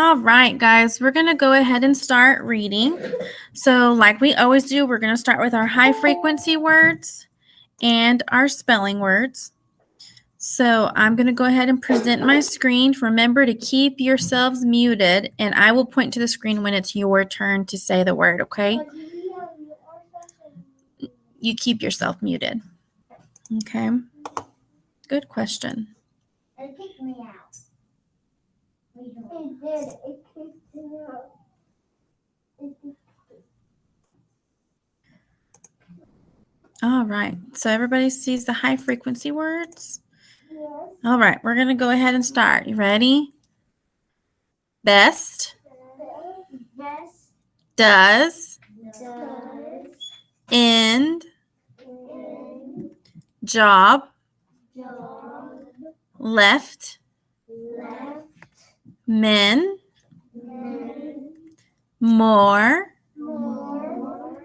All right, guys, we're going to go ahead and start reading. So like we always do, we're going to start with our high frequency words and our spelling words. So I'm going to go ahead and present my screen. Remember to keep yourselves muted, and I will point to the screen when it's your turn to say the word, okay? You keep yourself muted. Okay. Good question. It kicked me out. It did. It kicked me out. All right. So everybody sees the high frequency words? Yes. All right. We're going to go ahead and start. You ready? Best. Best. Does. Does. End. In. Job. Job. Left. Left. Men. Men. More. More.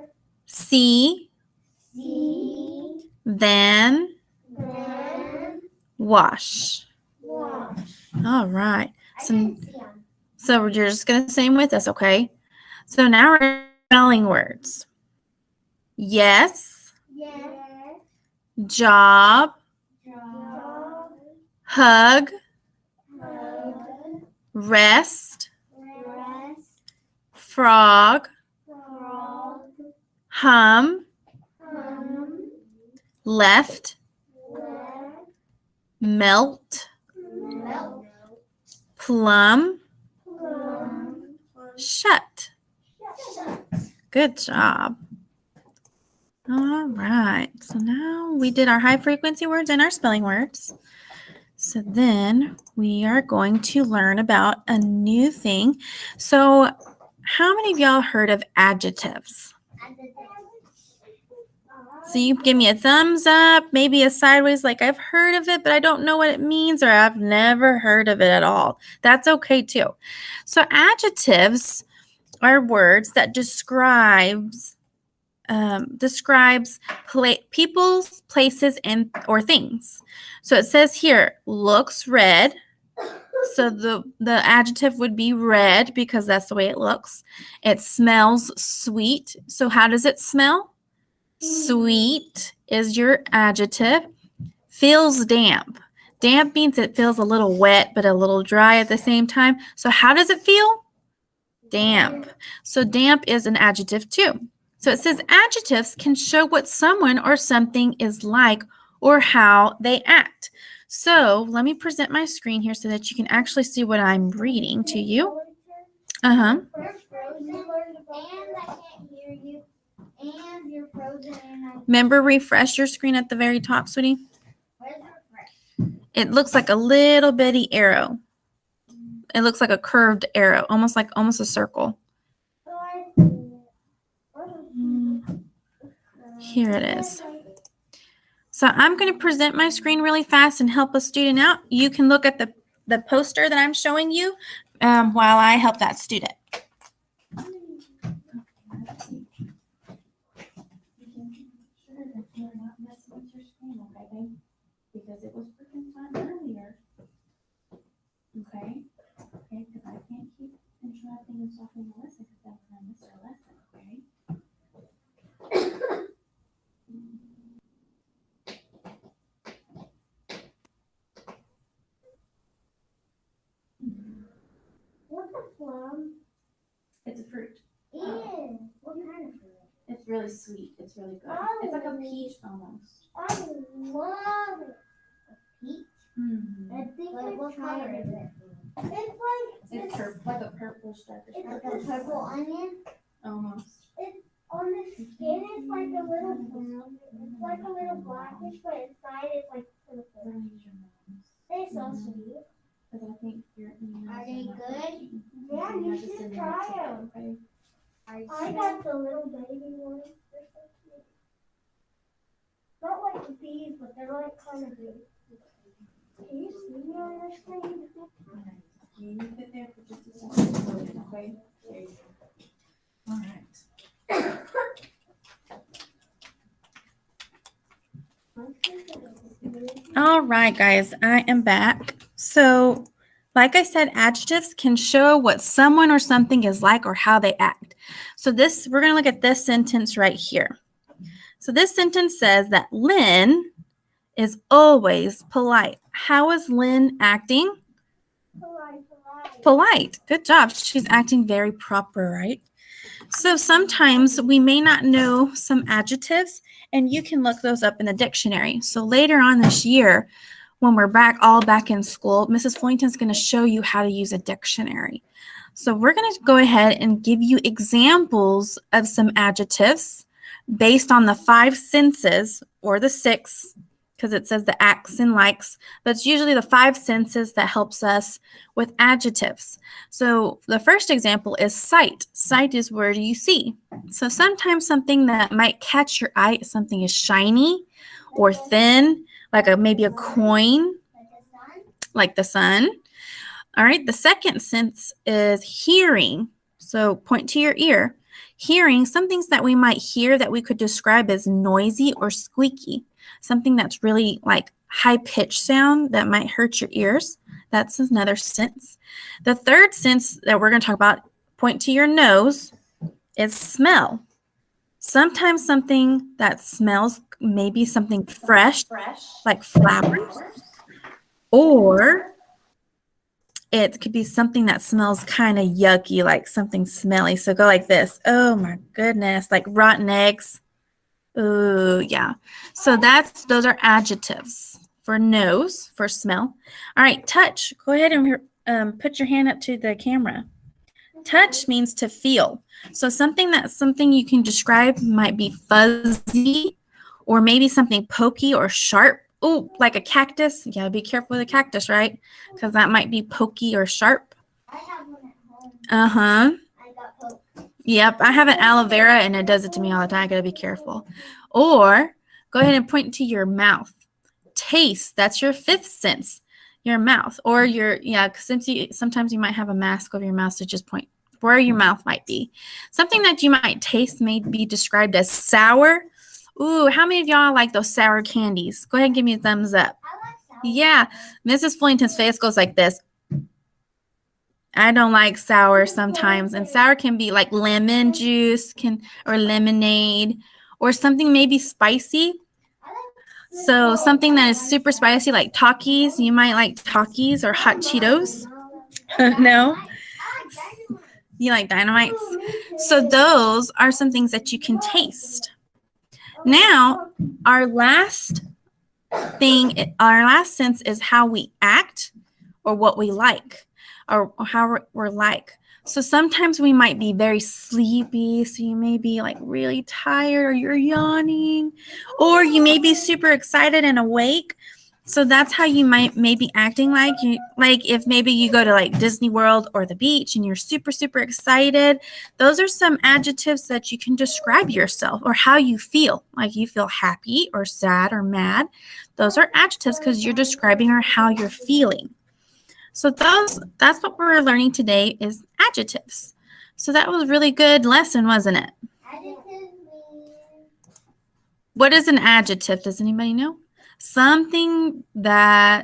See. See. Than. Then. Wash. Wash. All right. I So, can see them. so you're just going to say them with us, okay? So now we're spelling words. Yes. Yes. Job. Job. Hug. Hug. Rest. Rest. Frog. Frog. Hum. Left. Left. Melt. Milk. Plum. Plum. Shut. Shut. Good job. All right. So now we did our high frequency words and our spelling words. So then we are going to learn about a new thing. So how many of y'all heard of adjectives? So you give me a thumbs up, maybe a sideways, like I've heard of it, but I don't know what it means, or I've never heard of it at all. That's okay too. So adjectives are words that describes people's, places, and or things. So it says here, looks red. So the adjective would be red because that's the way it looks. It smells sweet. So how does it smell? Sweet is your adjective. Feels damp. Damp means it feels a little wet but a little dry at the same time. So how does it feel? Damp. So damp is an adjective too. So it says adjectives can show what someone or something is like or how they act. So let me present my screen here so that you can actually see what I'm reading to you. You're frozen, and I can't hear you. And you're frozen, and I. Remember, refresh your screen at the very top, sweetie. Where's refresh? It looks like a little bitty arrow. It looks like a curved arrow, almost a circle. Here it is. So I'm going to present my screen really fast and help a student out. You can look at the poster that I'm showing you while I help that student. Because it was freaking fun earlier. Okay? Okay, because I can't keep interrupting and stopping the lesson because that's when I miss our lesson, okay? What's a plum? It's a fruit. Ew. What kind of fruit? It's really sweet. It's really good. It's like a peach almost. I love it. A peach? Mm-hmm. I think what color is it? It's Like a purplish darkish it's like purple. a purple onion. Almost. On the skin, it's like a little brown. It's like a little blackish, but inside it's like purple. They're so sweet. Because I think your emails Are they not good? working. Yeah, You you have to should send them try to me, them. okay? I got the little baby ones. They're so cute. Not like these, but they're like kind of big. Can you see me on your screen? Can you sit there for just a second? Okay. There you go. All right. All right, guys, I am back. So Like I said, adjectives can show what someone or something is like or how they act. So we're going to look at this sentence right here. So this sentence says that Lynn is always polite. How is Lynn acting? Polite. Good job. She's acting very proper, right? So sometimes we may not know some adjectives, and you can look those up in the dictionary. So later on this year, when we're all back in school, Mrs. Fullington's going to show you how to use a dictionary. So we're going to go ahead and give you examples of some adjectives based on the 5 senses, or the 6, because it says the acts and likes, but it's usually the 5 senses that helps us with adjectives. So the first example is sight. Sight is where do you see? So sometimes something that might catch your eye, something is shiny or thin, like maybe a coin, like the sun. All right, the second sense is hearing. So point to your ear. Hearing, some things that we might hear that we could describe as noisy or squeaky. Something that's really like high-pitched sound that might hurt your ears. That's another sense. The third sense that we're going to talk about, point to your nose, is smell. Sometimes something that smells, maybe something fresh, like flowers, or it could be something that smells kind of yucky, like something smelly. So go like this. Oh my goodness, like rotten eggs. Oh yeah. So those are adjectives for nose, for smell. All right, touch. Go ahead and put your hand up to the camera. Touch means to feel. So something you can describe might be fuzzy, or maybe something pokey or sharp. Oh, like a cactus. You gotta be careful with a cactus, right? Because that might be pokey or sharp. I have one at home. Uh-huh. I got poked. Yep, I have an aloe vera and it does it to me all the time. I gotta be careful. Or go ahead and point to your mouth. Taste, that's your 5th sense, your mouth. Or sometimes you might have a mask over your mouth, so just point where your mouth might be. Something that you might taste may be described as sour. Ooh, how many of y'all like those sour candies? Go ahead and give me a thumbs up. I like sour. Yeah, Mrs. Fullington's face goes like this. I don't like sour sometimes, and sour can be like lemon juice or lemonade, or something maybe spicy. So something that is super spicy like Takis. You might like Takis or hot Cheetos. No? You like Dynamites? So those are some things that you can taste. Now, our last sense is how we act, or what we like, or how we're like. So sometimes we might be very sleepy, so you may be like really tired, or you're yawning, or you may be super excited and awake. So that's how you may be acting like if maybe you go to like Disney World or the beach and you're super, super excited. Those are some adjectives that you can describe yourself or how you feel, like you feel happy or sad or mad. Those are adjectives because you're describing or how you're feeling. So that's what we're learning today is adjectives. So that was a really good lesson, wasn't it? Adjective means What is an adjective? Does anybody know? Something a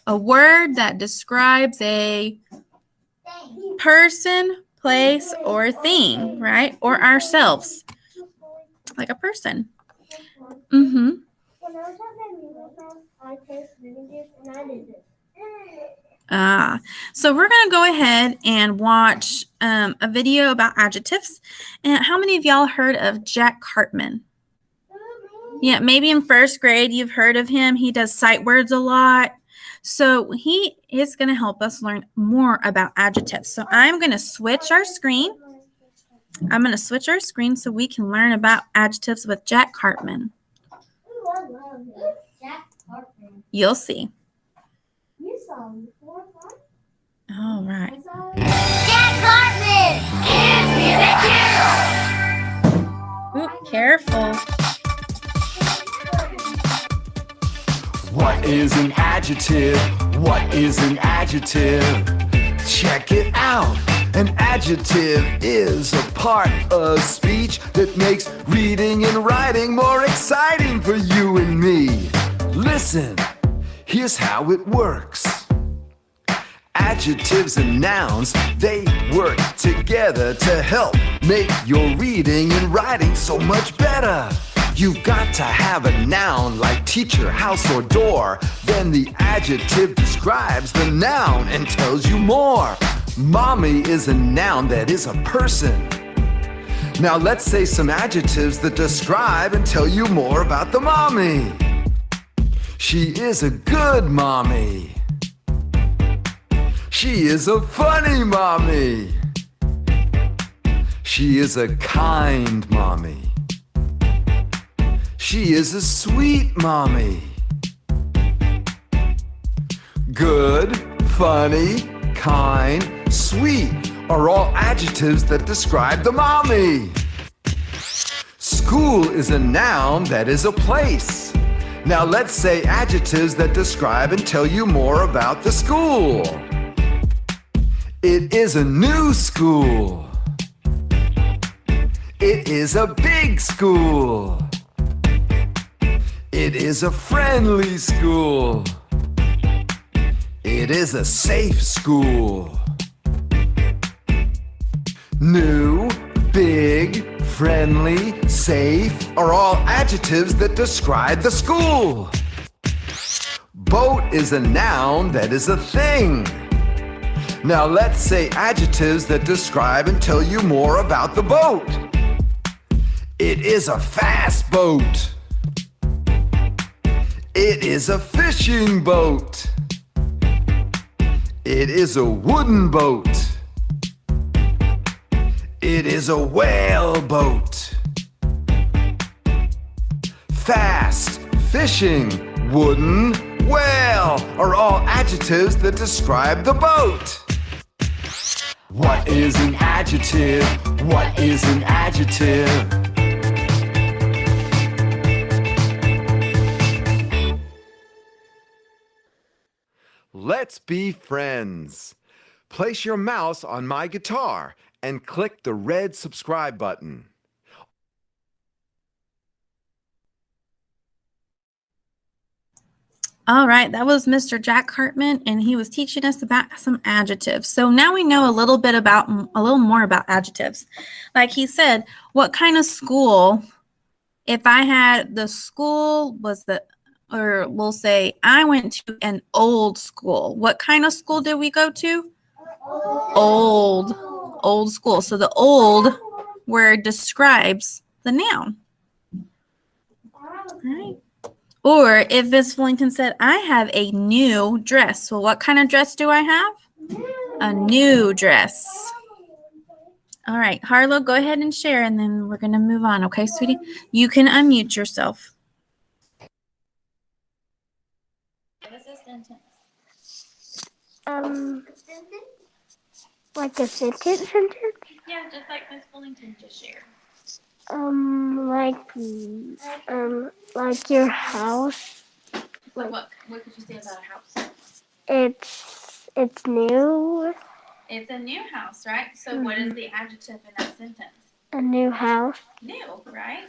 word that describes a thing. person, place, or thing, right? Or ourselves, like a person. Mm-hmm. When I was at my music class, I tasted vinegar and I did this. So we're going to go ahead and watch a video about adjectives. And how many of y'all heard of Jack Cartman? Yeah, maybe in 1st grade you've heard of him. He does sight words a lot. So he is going to help us learn more about adjectives. So I'm going to switch our screen. So we can learn about adjectives with Jack Cartman. Ooh, I love him. Jack Cartman. You'll see. You saw him before, right? All right. I saw him. Jack Cartman! Ooh, careful. What is an adjective? What is an adjective? Check it out. An adjective is a part of speech that makes reading and writing more exciting for you and me. Listen, here's how it works. adjectives and nouns, they work together to help make your reading and writing so much better. You've got to have a noun like teacher, house, or door. Then the adjective describes the noun and tells you more. Mommy is a noun that is a person. Now let's say some adjectives that describe and tell you more about the mommy. She is a good mommy. She is a funny mommy. She is a kind mommy. She is a sweet mommy. Good, funny, kind, sweet are all adjectives that describe the mommy. School is a noun that is a place. Now let's say adjectives that describe and tell you more about the school. It is a new school. It is a big school. It is a friendly school. It is a safe school. New, big, friendly, safe are all adjectives that describe the school. Boat is a noun that is a thing. Now let's say adjectives that describe and tell you more about the boat. It is a fast boat. It is a fishing boat. It is a wooden boat. It is a whale boat. Fast, fishing, wooden, whale are all adjectives that describe the boat. What is an adjective? What is an adjective? Let's be friends. Place your mouse on my guitar and click the red subscribe button. All right, that was Mr. Jack Hartman, and he was teaching us about some adjectives. So now we know a little more about adjectives. Like he said, what kind of school? If I had the school was the, or we'll say I went to an old school. What kind of school did we go to? Old school. So the old word describes the noun. All right. Or if Miss Fullington said, I have a new dress. Well, what kind of dress do I have? A new dress. All right, Harlow, go ahead and share, and then we're going to move on. Okay, sweetie? You can unmute yourself. Give us a sentence. Like a sentence? Yeah, just like Miss Fullington just shared. Like your house. So what could you say about a house? It's new. It's a new house, right? So what is the adjective in that sentence? A new house. New, right?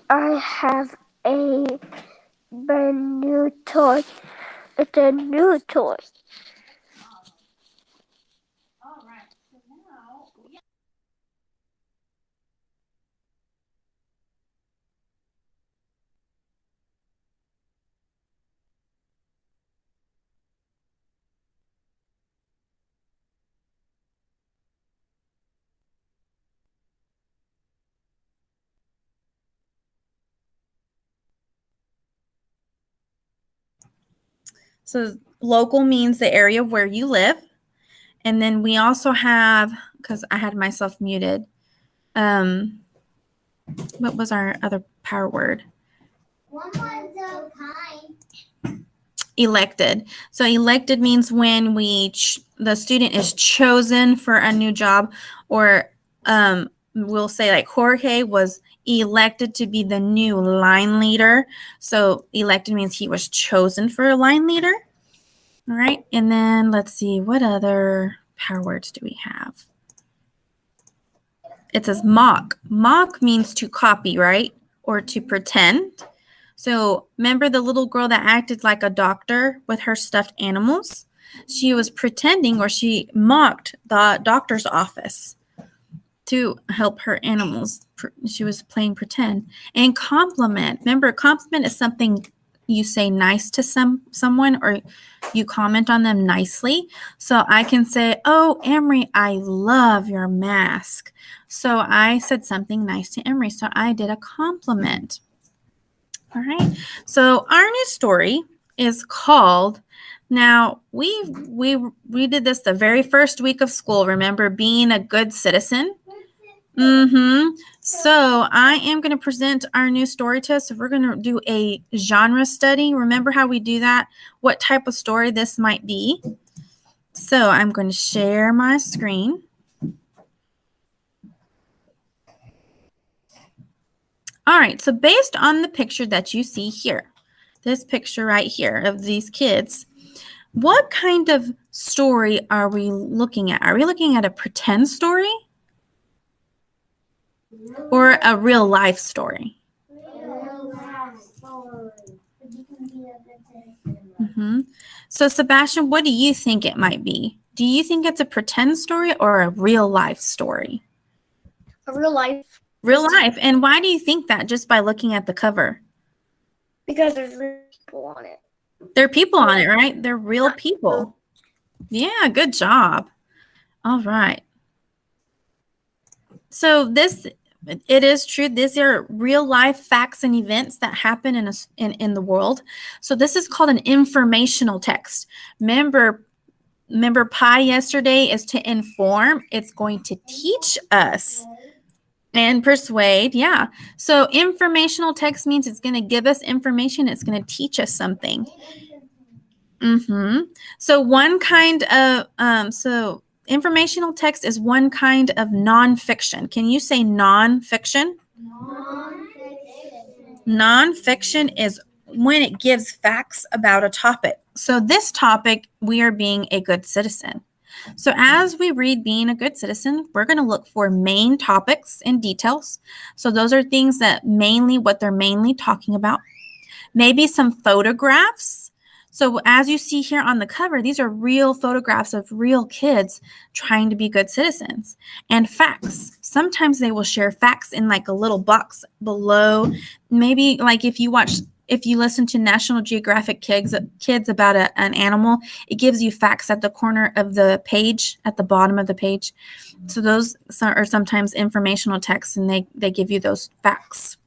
I have a brand new toy. It's a new toy. All right. So now so local means the area where you live. And then we also have, because I had myself muted, what was our other power word? One was so kind. Elected. So elected means when the student is chosen for a new job, or we'll say like Jorge was elected to be the new line leader. So elected means he was chosen for a line leader. All right, and then let's see, what other power words do we have? It says mock. Mock means to copy, right? Or to pretend. So remember the little girl that acted like a doctor with her stuffed animals? She was pretending, or she mocked the doctor's office to help her animals. She was playing pretend. And compliment. Remember, compliment is something you say nice to someone, or you comment on them nicely. So I can say, "Oh, Emery, I love your mask." So I said something nice to Emery. So I did a compliment. All right. So our new story is called, now we did this the very first week of school. Remember, being a good citizen? So I am going to present our new story to us. So we're going to do a genre study. Remember how we do that? What type of story this might be. So I'm going to share my screen. All right, so based on the picture that you see here, this picture right here of these kids, what kind of story are we looking at? Are we looking at a pretend story or a real life story? So Sebastian, what do you think it might be? Do you think it's a pretend story or a real life story? A real life. Real life. And why do you think that, just by looking at the cover? Because there's real people on it. There are people on it, right? They're real people. Yeah, good job. All right. So it is true. These are real life facts and events that happen in the world. So this is called an informational text. Remember pi yesterday is to inform. It's going to teach us and persuade. Yeah. So informational text means it's going to give us information. It's going to teach us something. So one kind of so informational text is one kind of nonfiction. Can you say nonfiction? Nonfiction is when it gives facts about a topic. So this topic, we are being a good citizen. So as we read being a good citizen, we're going to look for main topics and details. So those are things that what they're mainly talking about. Maybe some photographs. So as you see here on the cover, these are real photographs of real kids trying to be good citizens. And facts. Sometimes they will share facts in like a little box below. Maybe like if you listen to National Geographic Kids about an animal, it gives you facts at the corner of the page, at the bottom of the page. So those are sometimes informational texts, and they give you those facts.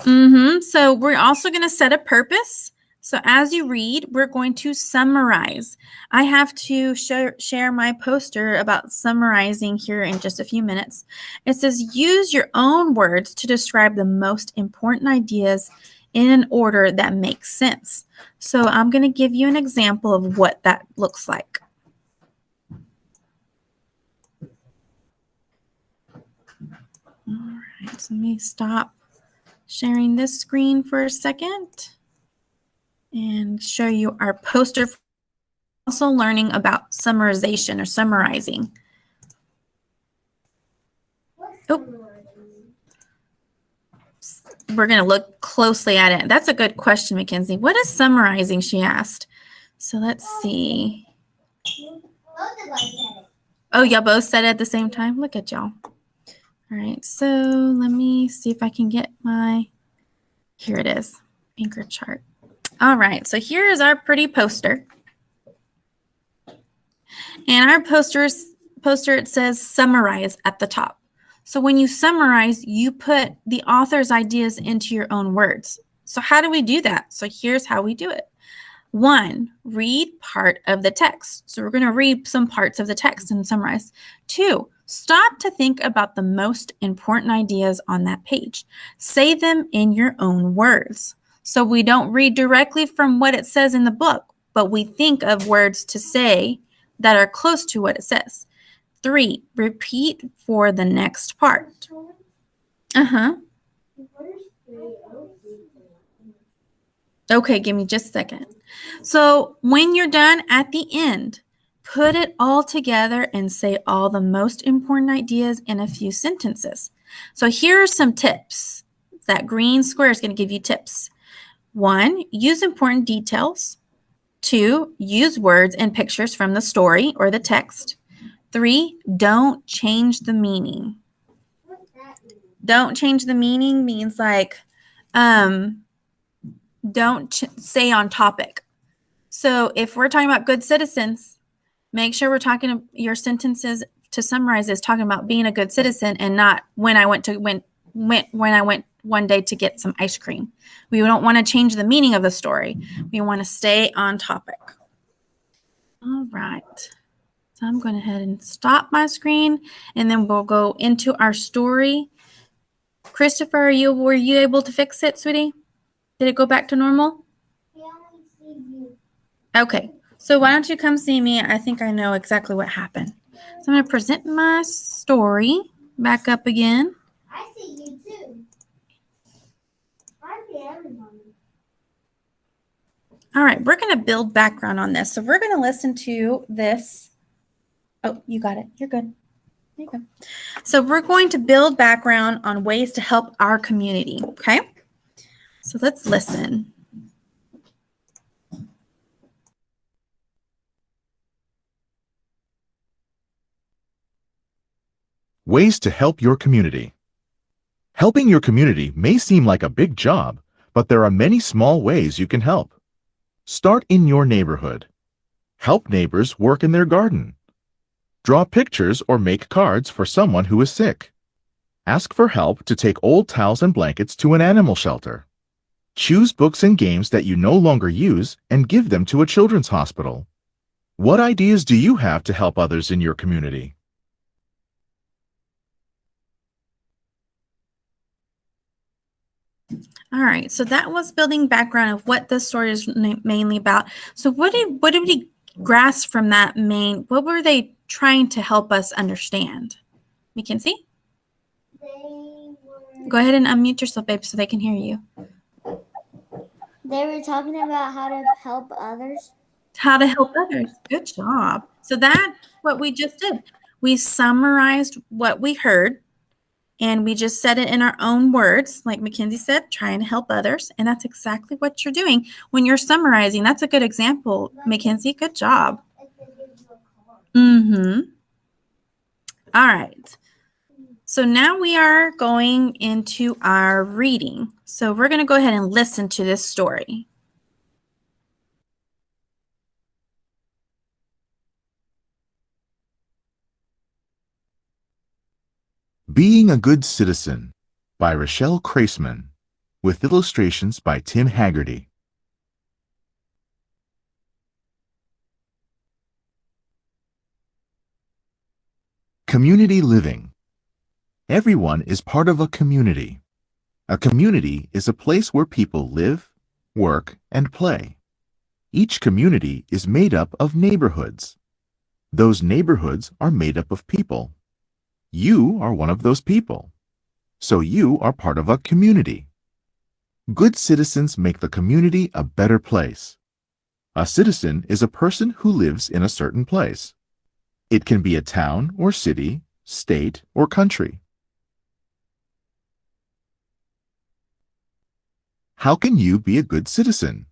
So we're also going to set a purpose. So as you read, we're going to summarize. I have to share my poster about summarizing here in just a few minutes. It says, use your own words to describe the most important ideas in an order that makes sense. So I'm going to give you an example of what that looks like. All right, so let me stop sharing this screen for a second and show you our poster. Also learning about summarization or summarizing. Oh, we're going to look closely at it. That's a good question, Mackenzie. What is summarizing, she asked. So let's see. Oh, y'all both said it at the same time? Look at y'all. All right, so let me see if I can get here it is, anchor chart. All right, so here is our pretty poster. And our poster, it says summarize at the top. So when you summarize, you put the author's ideas into your own words. So how do we do that? So here's how we do it. 1, read part of the text. So we're going to read some parts of the text and summarize. 2, stop to think about the most important ideas on that page. Say them in your own words. So we don't read directly from what it says in the book, but we think of words to say that are close to what it says. 3, repeat for the next part. Okay, give me just a second. So when you're done at the end, put it all together and say all the most important ideas in a few sentences. So here are some tips. That green square is going to give you tips. 1, use important details. 2, use words and pictures from the story or the text. 3, don't change the meaning. What's that mean? Don't change the meaning means like, don't stay on topic. So if we're talking about good citizens, make sure we're talking your sentences to summarize is talking about being a good citizen and not when I went one day to get some ice cream. We don't want to change the meaning of the story. We want to stay on topic. All right. So I'm going to head and stop my screen and then we'll go into our story. Christopher, were you able to fix it, sweetie? Did it go back to normal? Yeah, I see you. Okay, so why don't you come see me? I think I know exactly what happened. So I'm going to present my story back up again. I see you too. I see everybody. All right, we're going to build background on this. So we're going to listen to this. Oh, you got it. You're good. There you go. So we're going to build background on ways to help our community, okay? So let's listen. Ways to help your community. Helping your community may seem like a big job, but there are many small ways you can help. Start in your neighborhood. Help neighbors work in their garden. Draw pictures or make cards for someone who is sick. Ask for help to take old towels and blankets to an animal shelter. Choose books and games that you no longer use and give them to a children's hospital. What ideas do you have to help others in your community? All right, so that was building background of what this story is mainly about. So what did we grasp from that what were they trying to help us understand? Mackenzie? Go ahead and unmute yourself, babe, so they can hear you. They were talking about how to help others. How to help others. Good job. So that's what we just did. We summarized what we heard and we just said it in our own words, like Mackenzie said, trying to help others. And that's exactly what you're doing when you're summarizing. That's a good example, Mackenzie. Good job. Mm-hmm. All right. So now we are going into our reading. So we're going to go ahead and listen to this story. Being a Good Citizen by Rochelle Kreisman, with illustrations by Tim Haggerty. Community living. Everyone is part of a community. A community is a place where people live, work, and play. Each community is made up of neighborhoods. Those neighborhoods are made up of people. You are one of those people. So you are part of a community. Good citizens make the community a better place. A citizen is a person who lives in a certain place. It can be a town or city, state, or country. How can you be a good citizen?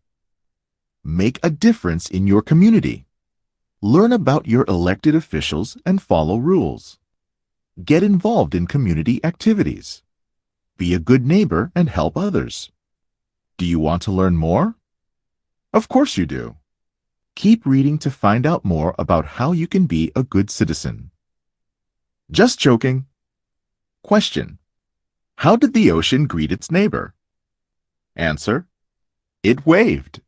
Make a difference in your community. Learn about your elected officials and follow rules. Get involved in community activities. Be a good neighbor and help others. Do you want to learn more? Of course you do. Keep reading to find out more about how you can be a good citizen. Just joking. Question: how did the ocean greet its neighbor? Answer: it waved.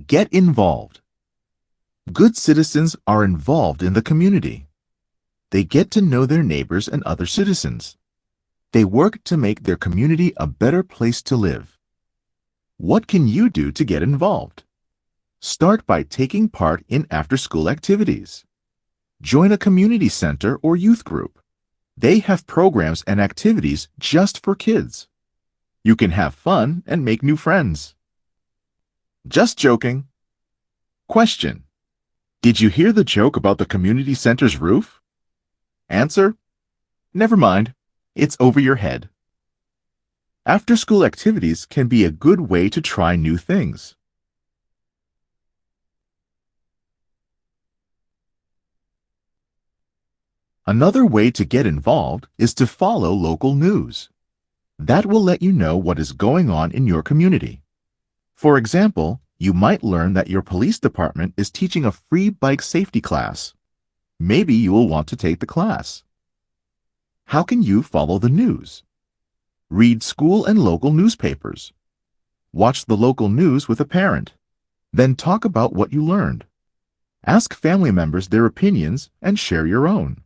Get involved. Good citizens are involved in the community. They get to know their neighbors and other citizens. They work to make their community a better place to live. What can you do to get involved? Start by taking part in after-school activities. Join a community center or youth group. They have programs and activities just for kids. You can have fun and make new friends. Just joking. Question: did you hear the joke about the community center's roof? Answer: never mind. It's over your head. After-school activities can be a good way to try new things. Another way to get involved is to follow local news. That will let you know what is going on in your community. For example, you might learn that your police department is teaching a free bike safety class. Maybe you will want to take the class. How can you follow the news? Read school and local newspapers. Watch the local news with a parent. Then talk about what you learned. Ask family members their opinions and share your own.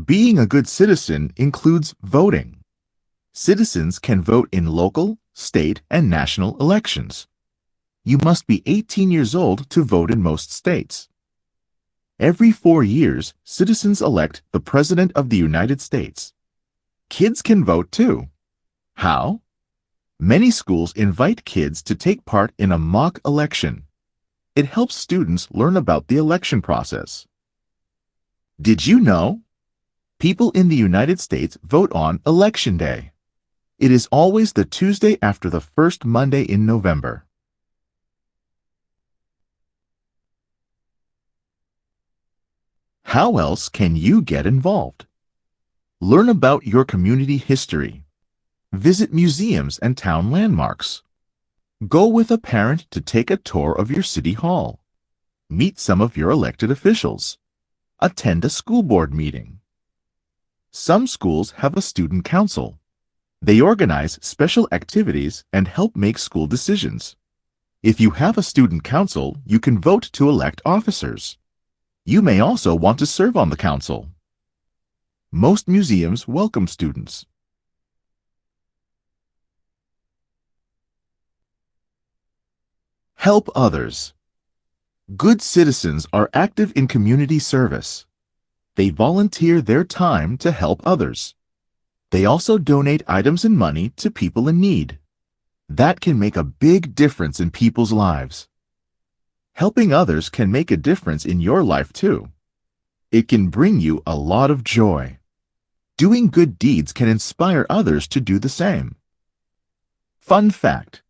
Being a good citizen includes voting. Citizens can vote in local, state, and national elections. You must be 18 years old to vote in most states. Every 4 years, citizens elect the President of the United States. Kids can vote too. How? Many schools invite kids to take part in a mock election. It helps students learn about the election process. Did you know? People in the United States vote on Election Day. It is always the Tuesday after the first Monday in November. How else can you get involved? Learn about your community history. Visit museums and town landmarks. Go with a parent to take a tour of your city hall. Meet some of your elected officials. Attend a school board meeting. Some schools have a student council. They organize special activities and help make school decisions. If you have a student council, you can vote to elect officers. You may also want to serve on the council. Most museums welcome students. Help others. Good citizens are active in community service. They volunteer their time to help others. They also donate items and money to people in need. That can make a big difference in people's lives. Helping others can make a difference in your life too. It can bring you a lot of joy. Doing good deeds can inspire others to do the same. Fun fact: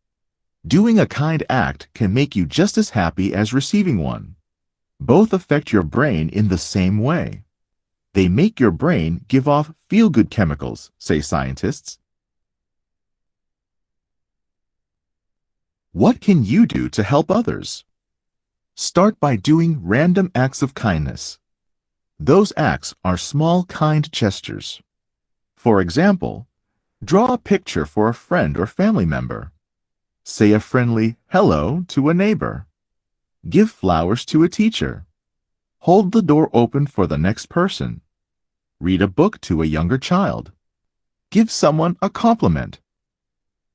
doing a kind act can make you just as happy as receiving one. Both affect your brain in the same way. They make your brain give off feel-good chemicals, say scientists. What can you do to help others? Start by doing random acts of kindness. Those acts are small, kind gestures. For example, draw a picture for a friend or family member. Say a friendly hello to a neighbor. Give flowers to a teacher. Hold the door open for the next person. Read a book to a younger child. Give someone a compliment.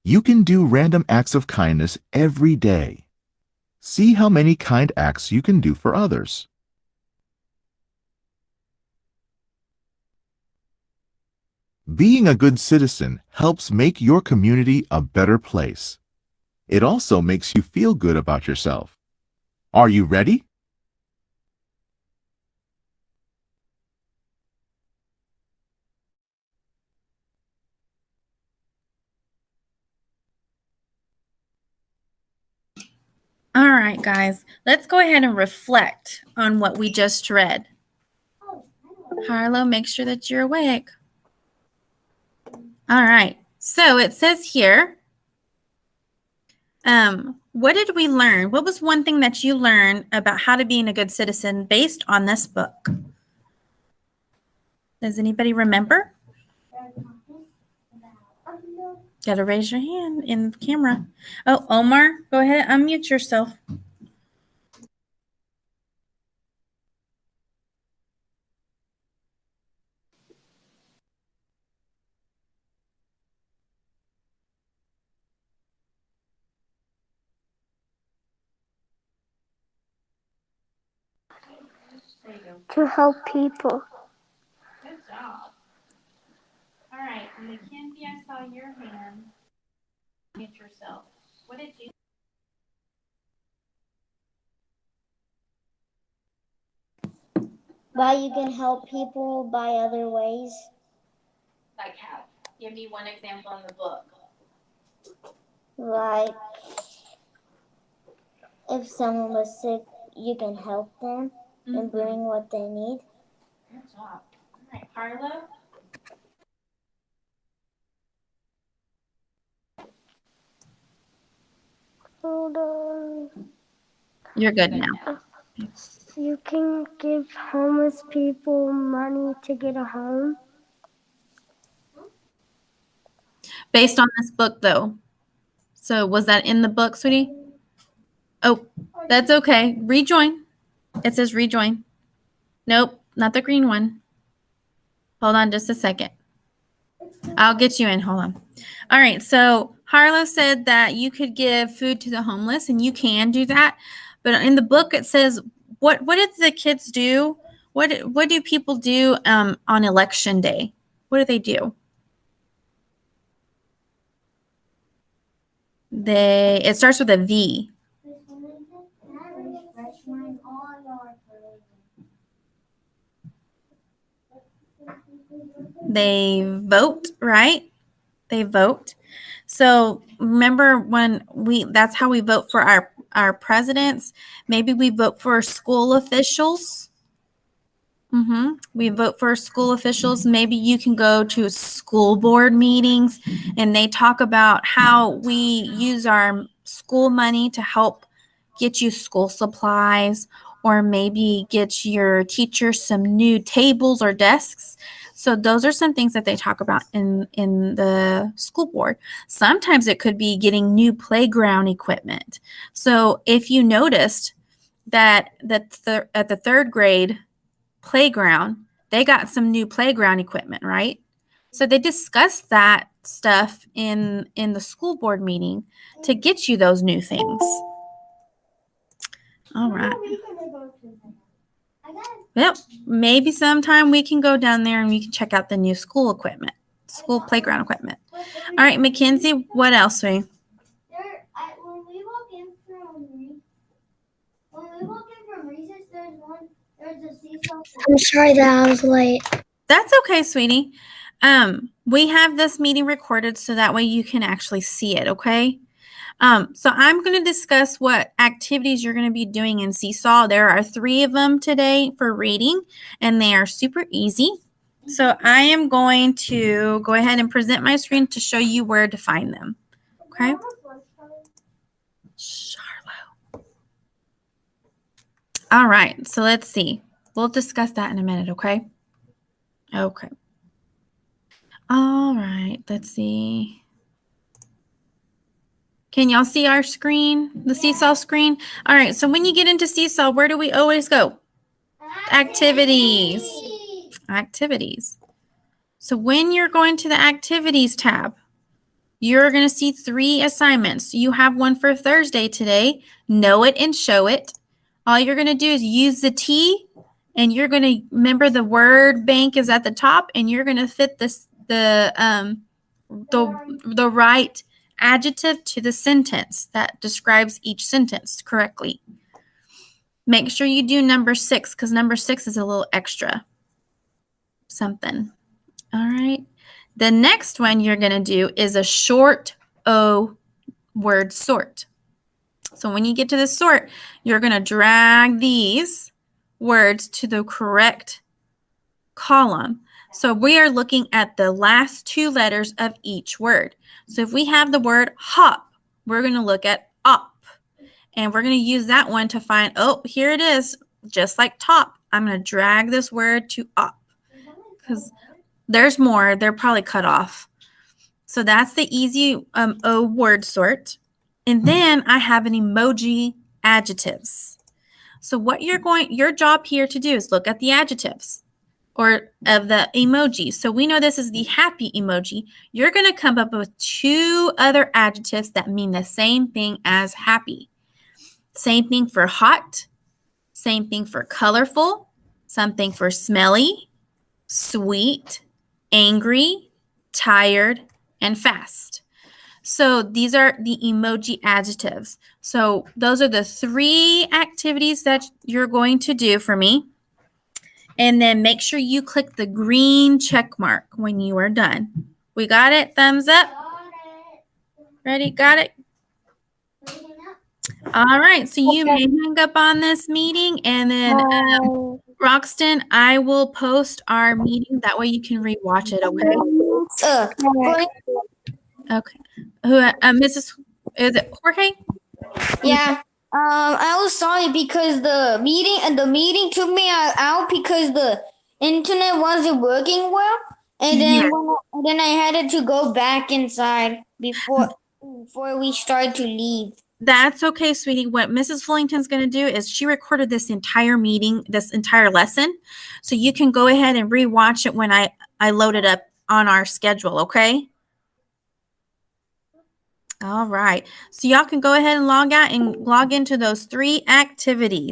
You can do random acts of kindness every day. See how many kind acts you can do for others. Being a good citizen helps make your community a better place. It also makes you feel good about yourself. Are you ready? All right, guys, let's go ahead and reflect on what we just read. Harlow, make sure that you're awake. All right, so it says here, what did we learn? What was one thing that you learned about how to be a good citizen based on this book? Does anybody remember? Got to raise your hand in the camera. Oh, Omar, go ahead and unmute yourself. There you go. to help people. Good job. All right, Mackenzie, I saw your hand. Get yourself. What did you? But you can help people by other ways. Like how? Give me one example in the book. Like if someone was sick, you can help them and bring what they need. Good job. All right, Harlow. Hold on. You're good now. You can give homeless people money to get a home. Based on this book, though. So was that in the book, sweetie? Oh, that's okay. Rejoin. It says rejoin. Nope, not the green one. Hold on just a second. I'll get you in. Hold on. All right. So Harlow said that you could give food to the homeless, and you can do that. But in the book, it says, what did the kids do? What do people do on election day? What do they do? It starts with a V. They vote, right? They vote. So remember when that's how we vote for our presidents. Maybe we vote for school officials. We vote for school officials. Maybe you can go to school board meetings and they talk about how we use our school money to help get you school supplies, or maybe get your teachers some new tables or desks. So those are some things that they talk about in the school board. Sometimes it could be getting new playground equipment. So if you noticed that at the third grade playground, they got some new playground equipment, right? So they discussed that stuff in the school board meeting to get you those new things. All right. Yep. Maybe sometime we can go down there and we can check out the new school equipment, school playground equipment. All right, Mackenzie, what else? When we walk in from recess, there's a seesaw. I'm sorry that I was late. That's okay, sweetie. We have this meeting recorded so that way you can actually see it, okay? So I'm going to discuss what activities you're going to be doing in Seesaw. There are 3 of them today for reading, and they are super easy. So I am going to go ahead and present my screen to show you where to find them. Okay? Charlo. All right, so let's see. We'll discuss that in a minute, okay? Okay. All right, let's see. Can y'all see our screen, the Seesaw screen? All right, so when you get into Seesaw, where do we always go? Activities. Activities. So when you're going to the Activities tab, you're going to see 3 assignments. You have one for Thursday today. Know it and show it. All you're going to do is use the T, and you're going to remember the word bank is at the top, and you're going to fit the right adjective to the sentence that describes each sentence correctly. Make sure you do number 6, because number 6 is a little extra something. All right. The next one you're going to do is a short O word sort. So when you get to the sort, you're going to drag these words to the correct column. So we are looking at the last 2 letters of each word. So if we have the word hop, we're going to look at op. And we're going to use that one to find, oh, here it is, just like top. I'm going to drag this word to op, because there's more. They're probably cut off. So that's the easy O word sort. And then I have an emoji adjectives. So what your job here to do is look at the adjectives or of the emoji. So we know this is the happy emoji. You're going to come up with 2 other adjectives that mean the same thing as happy. Same thing for hot. Same thing for colorful. something for smelly, sweet, angry, tired, and fast. So these are the emoji adjectives. So those are the 3 activities that you're going to do for me. And then make sure you click the green check mark when you are done. We got it? Thumbs up? Got it. Ready? Got it? Clean up. All right. So you may hang up on this meeting, and then Roxton, I will post our meeting. That way you can rewatch it, okay? Okay. Who, Mrs. Is it Jorge? Yeah. I was sorry because the meeting took me out because the internet wasn't working well, and then I had to go back inside before we started to leave. That's okay, sweetie. What Mrs. Fullington's going to do is she recorded this entire meeting, this entire lesson. So you can go ahead and rewatch it when I load it up on our schedule, okay? All right. So y'all can go ahead and log out and log into those 3 activities.